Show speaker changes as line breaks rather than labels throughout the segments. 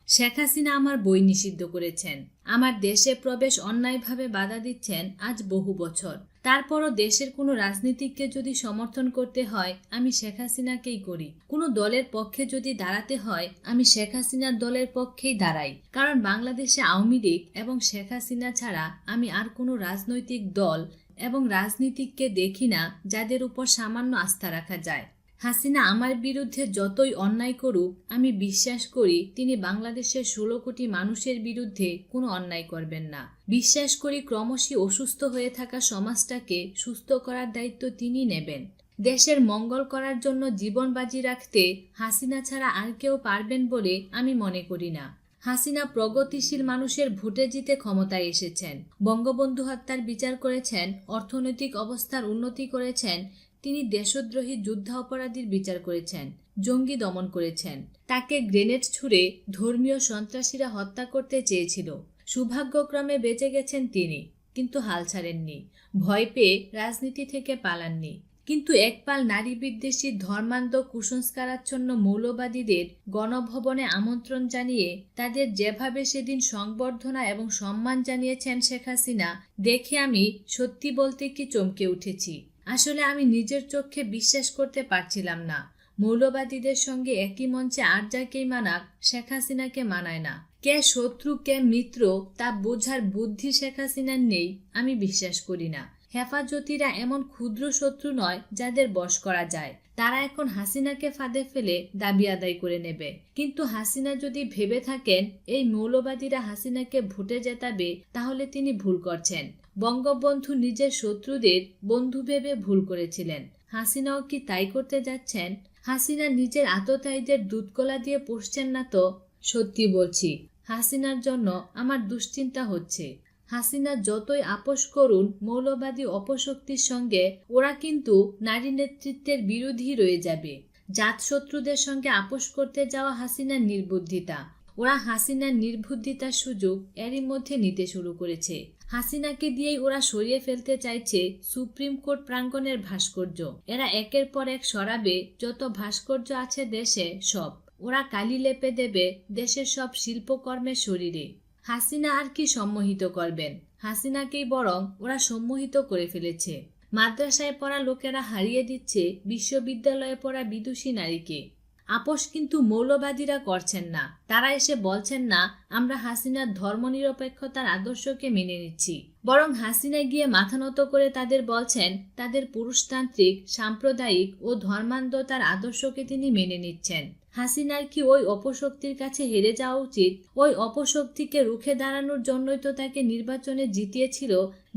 শেখ হাসিনা আমার বই নিষিদ্ধ করেছেন, আমার দেশে প্রবেশ অন্যায়ভাবে বাধা দিচ্ছেন আজ বহু বছর। তারপরও দেশের কোনো রাজনীতিককে যদি সমর্থন করতে হয় আমি শেখ হাসিনাকেই করি। কোনো দলের পক্ষে যদি দাঁড়াতে হয় আমি শেখ হাসিনার দলের পক্ষেই দাঁড়াই। কারণ বাংলাদেশে আওয়ামী লীগ এবং শেখ হাসিনা ছাড়া আমি আর কোনো রাজনৈতিক দল এবং রাজনীতিককে দেখি না যাদের উপর সামান্য আস্থা রাখা যায়। হাসিনা আমার বিরুদ্ধে যতই অন্যায় করুক আমি বিশ্বাস করি তিনি বাংলাদেশের 16 কোটি মানুষের বিরুদ্ধে কোনো অন্যায় করবেন না। বিশ্বাস করি ক্রমশই অসুস্থ হয়ে থাকা সমাজটাকে সুস্থ করার দায়িত্ব তিনি নেবেন। দেশের মঙ্গল করার জন্য জীবন বাজি রাখতে হাসিনা ছাড়া আর কেউ পারবেন বলে আমি মনে করি না। হাসিনা প্রগতিশীল মানুষের ভোটে জিতে ক্ষমতায় এসেছেন, বঙ্গবন্ধু হত্যার বিচার করেছেন, অর্থনৈতিক অবস্থার উন্নতি করেছেন, তিনি দেশদ্রোহী যুদ্ধাপরাধীর বিচার করেছেন, জঙ্গি দমন করেছেন। তাকে গ্রেনেড ছুঁড়ে ধর্মীয় সন্ত্রাসীরা হত্যা করতে চেয়েছিল, সৌভাগ্যক্রমে বেঁচে গেছেন তিনি, কিন্তু হাল ছাড়েননি, ভয় পেয়ে রাজনীতি থেকে পালাননি। কিন্তু একপাল নারী বিদ্বেষী ধর্মান্ধ কুসংস্কারাচ্ছন্ন মৌলবাদীদের গণভবনে আমন্ত্রণ জানিয়ে তাদের যেভাবে সেদিন সংবর্ধনা এবং সম্মান জানিয়েছেন শেখ হাসিনা, দেখে আমি সত্যি বলতে কি চমকে উঠেছি। আসলে আমি নিজের চোখে বিশ্বাস করতে পারছিলাম না। মৌলবাদীদের সঙ্গে একই মঞ্চে আর যাকেই মানাক শেখ হাসিনাকে মানায় না। কে শত্রু কে মিত্র তা বোঝার বুদ্ধি শেখ হাসিনার নেই, আমি বিশ্বাস করি না। হেফাজতিরা এমন ক্ষুদ্র শত্রু নয় যাদের বশ করা যায়। তারা এখন হাসিনাকে ফাঁদে ফেলে দাবি আদায় করে নেবে। কিন্তু হাসিনা যদি ভেবে থাকেন এই মৌলবাদীরা হাসিনাকে ভোটে জেতাবে, তাহলে তিনি ভুল করছেন। বঙ্গবন্ধু নিজের শত্রুদের বন্ধু ভেবে ভুল করেছিলেন। হাসিনাও কি তাই করতে যাচ্ছেন? হাসিনা নিজের আততায়ীদের দুধকলা দিয়ে পুষছেন না তো? সত্যি বলছি, হাসিনার জন্য আমার দুশ্চিন্তা হচ্ছে। হাসিনা যতই আপোষ করুন মৌলবাদী অপশক্তির সঙ্গে, ওরা কিন্তু নারী নেতৃত্বের বিরোধী রয়ে যাবে। জাতশত্রুদের সঙ্গে আপোষ করতে যাওয়া হাসিনার নির্বুদ্ধিতা। ওরা হাসিনার নির্বুদ্ধিতার সুযোগ এরই মধ্যে নিতে শুরু করেছে। হাসিনাকে দিয়েই ওরা সরিয়ে ফেলতে চাইছে সুপ্রিম কোর্ট প্রাঙ্গণের ভাস্কর্য। এরা একের পর এক সরাবে যত ভাস্কর্য আছে দেশে সব। ওরা কালি লেপে দেবে দেশের সব শিল্পকর্মের শরীরে। হাসিনা আর কি সম্মোহিত করবেন? হাসিনাকেই বরং ওরা সম্মোহিত করে ফেলেছে। মাদ্রাসায় পড়া লোকেরা হারিয়ে দিচ্ছে বিশ্ববিদ্যালয়ে পড়া বিদুষী নারীকে। আপোষ কিন্তু মৌলবাদীরা করছেন না। তারা এসে বলছেন না আমরা হাসিনার ধর্মনিরপেক্ষতার আদর্শকে মেনে নিচ্ছি, বরং হাসিনা গিয়ে মাথা নত করে তাদের বলছেন তাদের পুরুষতান্ত্রিক, সাম্প্রদায়িক ও ধর্মান্ধতার আদর্শকে তিনি মেনে নিচ্ছেন। হাসিনার কি ওই অপশক্তির কাছে হেরে যাওয়া উচিত? ওই অপশক্তিকে রুখে দাঁড়ানোর জন্যই তো তাকে নির্বাচনে জিতিয়েছিল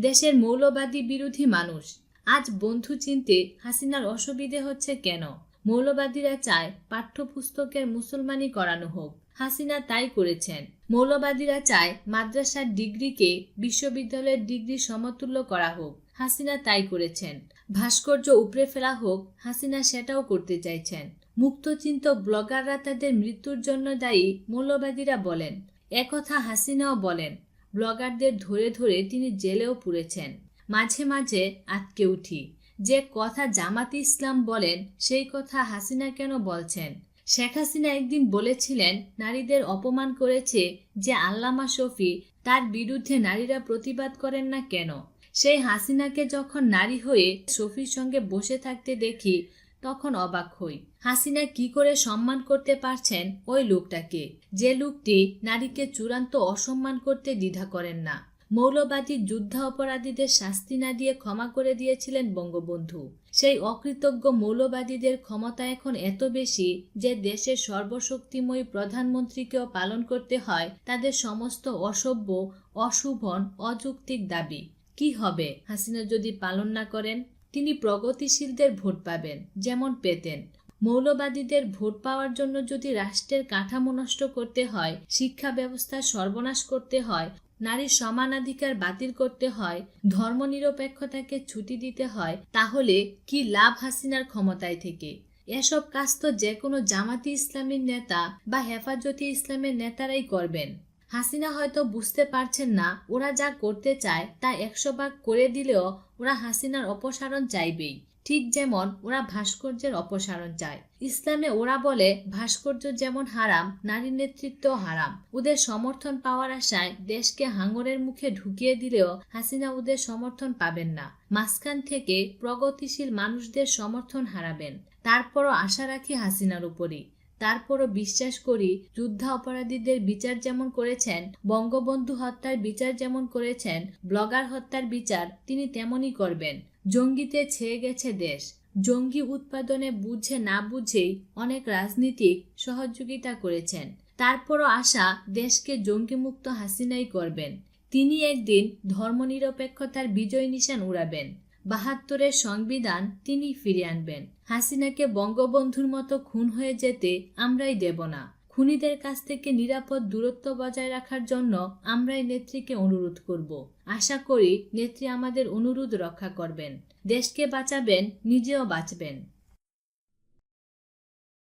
দেশের মৌলবাদী বিরোধী মানুষ। আজ বন্ধু চিনতে হাসিনার অসুবিধে হচ্ছে কেন? মৌলবাদীরা চায় পাঠ্যপুস্তকের মুসলমানি করানো হোক, হাসিনা তাই করেছেন। মৌলবাদীরা চায় মাদ্রাসার ডিগ্রিকে বিশ্ববিদ্যালয়ের ডিগ্রি সমতুল্য করা হোক, হাসিনা তাই করেছেন। ভাস্কর্য উপড়ে ফেলা হোক, হাসিনা সেটাও করতে চাইছেন। মুক্তচিন্ত ব্লগাররা তাদের মৃত্যুর জন্য দায়ী মৌলবাদীরা বলেন, একথা হাসিনাও বলেন। ব্লগারদের ধরে ধরে তিনি জেলেও পুরেছেন। মাঝে মাঝে আটকে উঠি, যে কথা জামাতে ইসলাম বলেন সেই কথা হাসিনা কেন বলছেন? শেখ হাসিনা একদিন বলেছিলেন নারীদের অপমান করেছে যে আল্লামা শফী, তার বিরুদ্ধে নারীরা প্রতিবাদ করেন না কেন? সেই হাসিনাকে যখন নারী হয়ে শফীর সঙ্গে বসে থাকতে দেখি তখন অবাক হই। হাসিনা কি করে সম্মান করতে পারছেন ওই লোকটাকে, যে লোকটি নারীকে চূড়ান্ত অসম্মান করতে দ্বিধা করেন না। মৌলবাদী যুদ্ধাপরাধীদের শাস্তি না দিয়ে ক্ষমা করে দিয়েছিলেন বঙ্গবন্ধু। সেই অকৃতজ্ঞ মৌলবাদীদের ক্ষমতা এখন এত বেশি যে দেশের সর্বশক্তিময়ী প্রধানমন্ত্রীকেও পালন করতে হয় তাদের সমস্ত অসভ্য, অশুভন, অযৌক্তিক দাবি। কি হবে হাসিনা যদি পালন না করেন? তিনি প্রগতিশীলদের ভোট পাবেন, যেমন পেতেন। মৌলবাদীদের ভোট পাওয়ার জন্য যদি রাষ্ট্রের কাঠামো নষ্ট করতে হয়, শিক্ষা ব্যবস্থা সর্বনাশ করতে হয়, নারীর সমানাধিকার বাতিল করতে হয়, ধর্মনিরপেক্ষতাকে ছুটি দিতে হয়, তাহলে কি লাভ হাসিনার ক্ষমতায় থেকে? এসব কাজ তো যে কোনো জামাতি ইসলামীর নেতা বা হেফাজতে ইসলামের নেতারাই করবেন। হাসিনা হয়তো বুঝতে পারছেন না ওরা যা করতে চায় তা 100 ভাগ করে দিলেও ওরা হাসিনার অপসারণ চাইবেই। ঠিক যেমন ওরা ভাস্কর্যের অপসারণ চায়। ইসলামে ওরা বলে ভাস্কর্য যেমন হারাম, নারী নেতৃত্ব হারাম। ওদের সমর্থন পাওয়ার আশায় দেশকে হাঙরের মুখে ঢুকিয়ে দিলেও হাসিনা ওদের সমর্থন পাবেন না। মাঝখান থেকে প্রগতিশীল মানুষদের সমর্থন হারাবেন। তারপরও আশা রাখি হাসিনার উপরই। তারপরও বিশ্বাস করি যুদ্ধা অপরাধীদের বিচার যেমন করেছেন, বঙ্গবন্ধু হত্যার বিচার যেমন করেছেন, ব্লগার হত্যার বিচার তিনি তেমনই করবেন। জঙ্গিতে ছেয়ে গেছে দেশ। জঙ্গি উৎপাদনে বুঝে না বুঝেই অনেক রাজনীতিক সহযোগিতা করেছেন। তারপরও আশা দেশকে জঙ্গিমুক্ত হাসিনাই করবেন। তিনি একদিন ধর্মনিরপেক্ষতার বিজয় নিশান উড়াবেন। ৭২-এর সংবিধান তিনি ফিরে আনবেন। হাসিনাকে বঙ্গবন্ধুর মতো খুন হয়ে যেতে আমরাই দেব না। খুনিদের কাছ থেকে নিরাপদ দূরত্ব বজায় রাখার জন্য আমরাই নেত্রীকে অনুরোধ করব। আশা করি নেত্রী আমাদের অনুরোধ রক্ষা করবেন। দেশকে বাঁচাবেন, নিজেও বাঁচবেন।